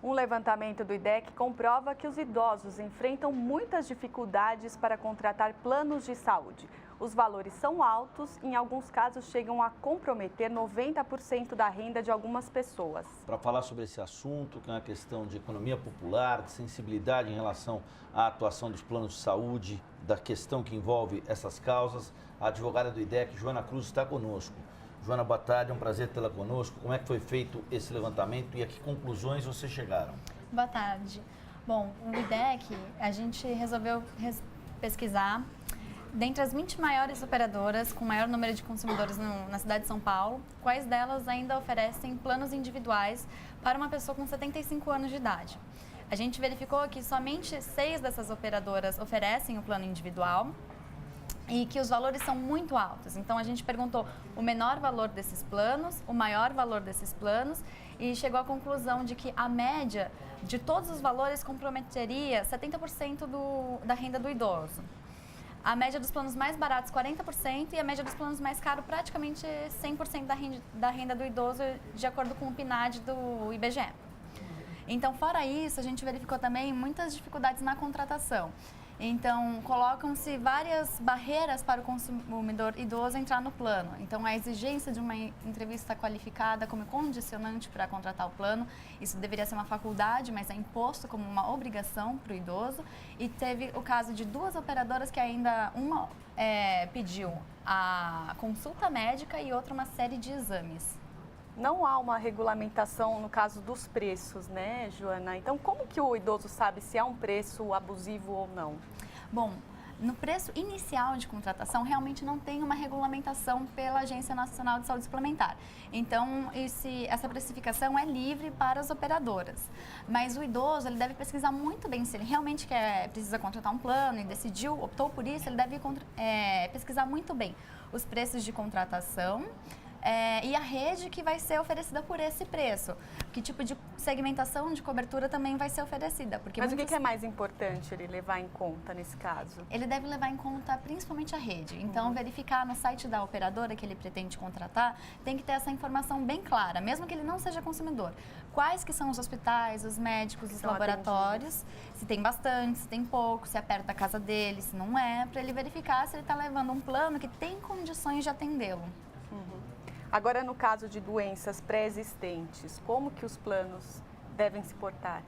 Um levantamento do IDEC comprova que os idosos enfrentam muitas dificuldades para contratar planos de saúde. Os valores são altos e, em alguns casos, chegam a comprometer 90% da renda de algumas pessoas. Para falar sobre esse assunto, que é uma questão de economia popular, de sensibilidade em relação à atuação dos planos de saúde, da questão que envolve essas causas, a advogada do IDEC, Joana Cruz, está conosco. Joana, boa tarde, é um prazer tê-la conosco. Como é que foi feito esse levantamento e a que conclusões vocês chegaram? Boa tarde. Bom, o IDEC, a gente resolveu pesquisar dentre as 20 maiores operadoras com maior número de consumidores na cidade de São Paulo, quais delas ainda oferecem planos individuais para uma pessoa com 75 anos de idade. A gente verificou que somente 6 dessas operadoras oferecem o plano individual e que os valores são muito altos. Então, a gente perguntou o menor valor desses planos, o maior valor desses planos e chegou à conclusão de que a média de todos os valores comprometeria 70% da renda do idoso. A média dos planos mais baratos, 40%, e a média dos planos mais caros, praticamente 100% da renda do idoso, de acordo com o PNAD do IBGE. Então, fora isso, a gente verificou também muitas dificuldades na contratação. Então, colocam-se várias barreiras para o consumidor idoso entrar no plano. Então, a exigência de uma entrevista qualificada como condicionante para contratar o plano, isso deveria ser uma faculdade, mas é imposto como uma obrigação para o idoso. E teve o caso de 2 operadoras que ainda uma pediu a consulta médica e outra uma série de exames. Não há uma regulamentação no caso dos preços, né, Joana? Então, como que o idoso sabe se é um preço abusivo ou não? Bom, no preço inicial de contratação, realmente não tem uma regulamentação pela Agência Nacional de Saúde Suplementar. Então, essa precificação é livre para as operadoras. Mas o idoso, ele deve pesquisar muito bem se ele realmente precisa contratar um plano e decidiu, optou por isso, ele deve pesquisar muito bem os preços de contratação, e a rede que vai ser oferecida por esse preço. Que tipo de segmentação de cobertura também vai ser oferecida. Mas o que é mais importante ele levar em conta nesse caso? Ele deve levar em conta principalmente a rede. Então, verificar no site da operadora que ele pretende contratar, tem que ter essa informação bem clara, mesmo que ele não seja consumidor. Quais que são os hospitais, os médicos, os laboratórios, se tem bastante, se tem pouco, se é perto da casa dele, se não é, para ele verificar se ele está levando um plano que tem condições de atendê-lo. Agora, no caso de doenças pré-existentes, como que os planos devem se portar?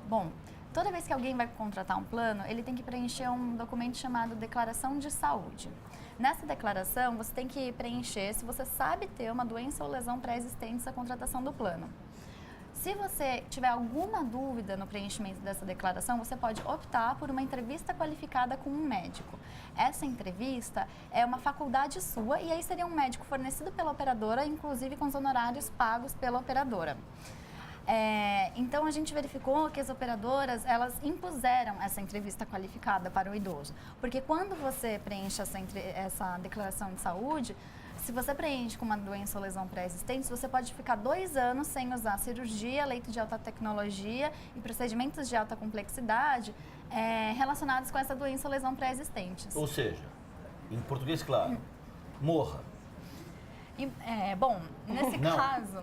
Bom, toda vez que alguém vai contratar um plano, ele tem que preencher um documento chamado Declaração de Saúde. Nessa declaração, você tem que preencher se você sabe ter uma doença ou lesão pré-existente à contratação do plano. Se você tiver alguma dúvida no preenchimento dessa declaração, você pode optar por uma entrevista qualificada com um médico. Essa entrevista é uma faculdade sua e aí seria um médico fornecido pela operadora, inclusive com os honorários pagos pela operadora. Então, a gente verificou que as operadoras, elas impuseram essa entrevista qualificada para o idoso. Porque quando você preenche essa declaração de saúde, se você preenche com uma doença ou lesão pré-existente, você pode ficar 2 anos sem usar cirurgia, leito de alta tecnologia e procedimentos de alta complexidade relacionados com essa doença ou lesão pré-existentes. Ou seja, em português claro, morra. Bom, nesse caso...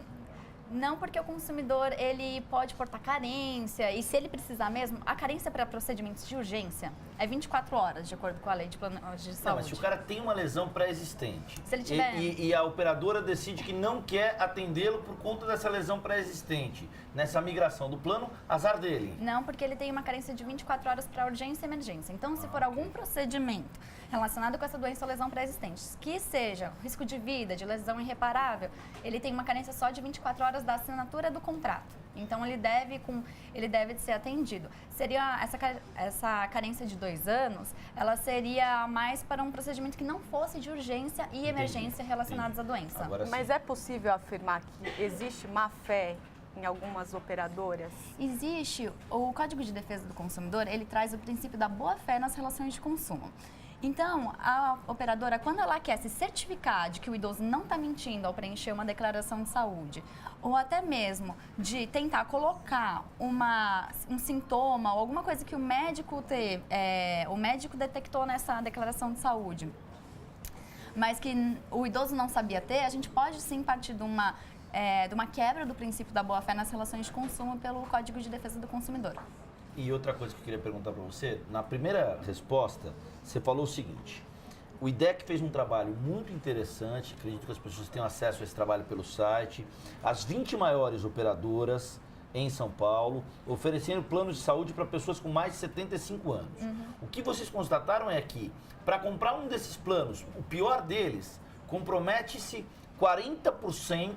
Não, porque o consumidor, ele pode portar carência e se ele precisar mesmo, a carência para procedimentos de urgência é 24 horas, de acordo com a lei de plano de saúde. Não, mas se o cara tem uma lesão pré-existente se ele tiver... e a operadora decide que não quer atendê-lo por conta dessa lesão pré-existente, nessa migração do plano, azar dele. Não, porque ele tem uma carência de 24 horas para urgência e emergência. Então, se for algum procedimento relacionado com essa doença ou lesão pré-existente, que seja risco de vida, de lesão irreparável, ele tem uma carência só de 24 horas da assinatura do contrato. Então, ele deve ser atendido. Seria essa carência de 2 anos, ela seria mais para um procedimento que não fosse de urgência e emergência relacionados à doença. Mas é possível afirmar que existe má-fé em algumas operadoras? Existe. O Código de Defesa do Consumidor, ele traz o princípio da boa-fé nas relações de consumo. Então, a operadora, quando ela quer se certificar de que o idoso não está mentindo ao preencher uma declaração de saúde, ou até mesmo de tentar colocar um sintoma ou alguma coisa que o médico detectou nessa declaração de saúde, mas que o idoso não sabia ter, a gente pode sim partir de uma de uma quebra do princípio da boa-fé nas relações de consumo pelo Código de Defesa do Consumidor. E outra coisa que eu queria perguntar para você, na primeira resposta, você falou o seguinte: o IDEC fez um trabalho muito interessante, acredito que as pessoas tenham acesso a esse trabalho pelo site. As 20 maiores operadoras em São Paulo oferecendo planos de saúde para pessoas com mais de 75 anos. O que vocês constataram é que, para comprar um desses planos, o pior deles, compromete-se 40%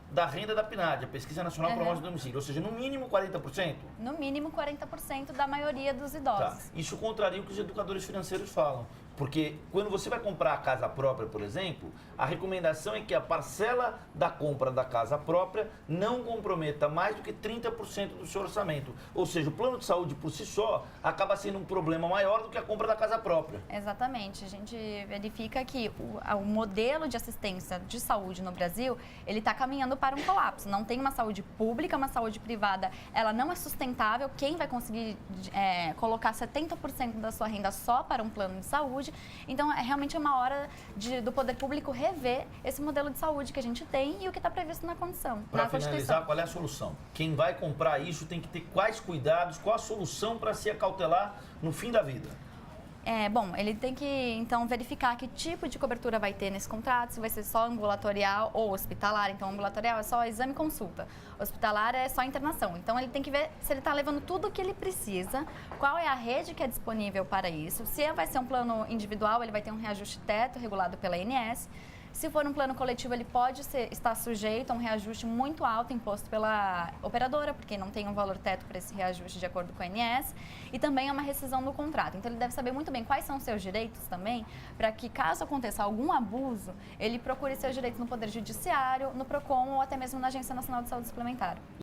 da renda da PNAD, a Pesquisa Nacional por Amostra do Domicílio, ou seja, no mínimo 40%? No mínimo 40% da maioria dos idosos. Tá. Isso contraria o que os educadores financeiros falam. Porque quando você vai comprar a casa própria, por exemplo, a recomendação é que a parcela da compra da casa própria não comprometa mais do que 30% do seu orçamento. Ou seja, o plano de saúde por si só acaba sendo um problema maior do que a compra da casa própria. Exatamente. A gente verifica que o modelo de assistência de saúde no Brasil, ele está caminhando para um colapso. Não tem uma saúde pública, uma saúde privada, ela não é sustentável. Quem vai conseguir colocar 70% da sua renda só para um plano de saúde? Então, realmente é uma hora do poder público rever esse modelo de saúde que a gente tem e o que está previsto na condição. Para finalizar, qual é a solução? Quem vai comprar isso tem que ter quais cuidados, qual a solução para se acautelar no fim da vida? Bom, ele tem que, então, verificar que tipo de cobertura vai ter nesse contrato, se vai ser só ambulatorial ou hospitalar. Então, ambulatorial é só exame e consulta. Hospitalar é só internação. Então, ele tem que ver se ele está levando tudo o que ele precisa, qual é a rede que é disponível para isso. Se vai ser um plano individual, ele vai ter um reajuste teto regulado pela ANS. Se for um plano coletivo, ele pode estar sujeito a um reajuste muito alto imposto pela operadora, porque não tem um valor teto para esse reajuste de acordo com a ANS, e também é uma rescisão do contrato. Então, ele deve saber muito bem quais são os seus direitos também, para que, caso aconteça algum abuso, ele procure seus direitos no Poder Judiciário, no PROCON ou até mesmo na Agência Nacional de Saúde Suplementar.